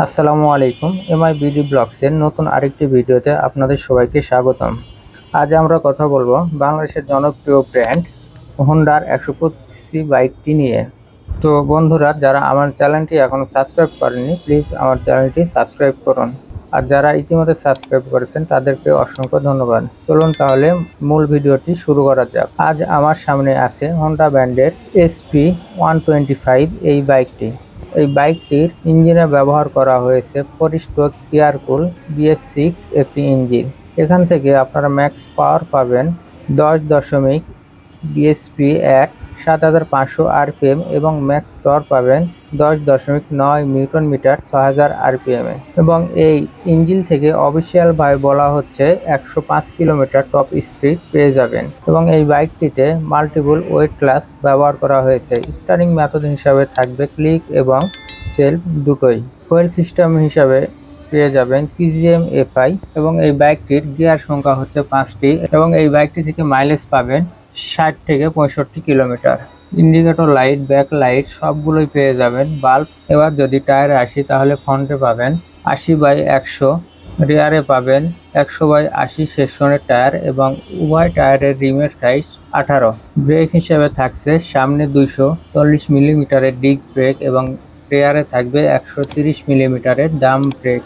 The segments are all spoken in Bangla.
আসসালামু আলাইকুম। এমআই বিডি ব্লগসের নতুন আরেকটি ভিডিওতে আপনাদের সবাইকে স্বাগতম। আজ আমরা কথা বলবো বাংলাদেশের জনপ্রিয় ব্র্যান্ড হোন্ডার 125 বাইকটি নিয়ে। তো বন্ধুরা, যারা আমার চ্যানেলটি এখনও সাবস্ক্রাইব করেননি, প্লিজ আমার চ্যানেলটি সাবস্ক্রাইব করুন। আর যারা ইতিমধ্যে সাবস্ক্রাইব করেছেন তাদেরকে অসংখ্য ধন্যবাদ। চলুন তাহলে মূল ভিডিওটি শুরু করা যাক। আজ আমার সামনে আছে হোন্ডা ব্র্যান্ডের SP125 এই বাইকটি। এই বাইকটির ইঞ্জিনে ব্যবহার করা হয়েছে 4 স্ট্রোক এয়ার-কুল BS6 একটি ইঞ্জিন। এখান থেকে আপনারা ম্যাক্স পাওয়ার পাবেন 10 bhp at 7500 rpm এবং ম্যাক্স টর্ক পাবেন 10.9 নিউটন মিটার 6000 rpm এ। এবং এই ইঞ্জিন থেকে অফিসিয়ালভাবে বলা হচ্ছে 105 কিলোমিটার টপ স্পিড পেয়ে যাবেন। এবং এই বাইকটিতে মাল্টিপল ওয়েট ক্লাস ব্যবহার করা হয়েছে। স্টারিং মেথড হিসাবে থাকবে ক্লিক এবং সেলফ দুটোই। ফুয়েল সিস্টেম হিসাবে পেয়ে যাবেন PGM FI এবং এই বাইকটির গিয়ার সংখ্যা হচ্ছে 5টি এবং এই বাইকটি থেকে মাইলেজ পাবেন 60 থেকে 65 kilometre. Indicator light, back light সবগুলোই পেয়ে যাবেন। বাল্ব। এবার যদি টায়ারে আসি তাহলে ফ্রন্টে পাবেন 80/100, রিয়ারে পাবেন 100/80 সেকশনের টায়ার এবং উভয় টায়ারের রিমের সাইজ 18। ব্রেক হিসেবে থাকছে সামনে 240 মিলিমিটারের ডিস্ক ব্রেক এবং রিয়ারে থাকবে 130 মিলিমিটারের ডাম ব্রেক।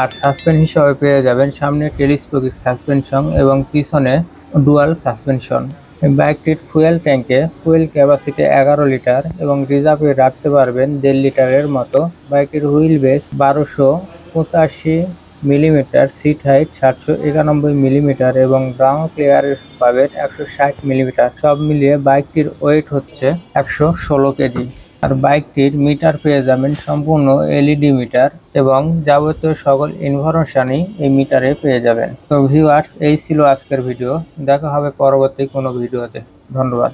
আর সাসপেনশন হিসেবে পেয়ে যাবেন সামনে টেলিস্কোপিক সাসপেনশন এবং পিছনে ডুয়াল সাসপেনশন। বাইকটির ফুয়েল ট্যাঙ্কে ফুয়েল ক্যাপাসিটি 11 লিটার এবং রিজার্ভে রাখতে পারবেন 1.5 লিটারের মতো। বাইকের wheel base 1285 millimetre, seat height 791 millimetre এবং গ্রাউন্ড ক্লিয়ারেন্স পাবেন 160 মিলিমিটার। সব মিলিয়ে বাইকটির ওয়েট হচ্ছে 116 কেজি। আর বাইকটির মিটার পেয়ে যাবেন সম্পূর্ণ LED মিটার এবং যাবতীয় সকল ইনফরমেশনই এই মিটারে পেয়ে যাবেন। তো ভিউয়ার্স, এই ছিল আজকের ভিডিও। দেখা হবে পরবর্তী কোনো ভিডিওতে। ধন্যবাদ।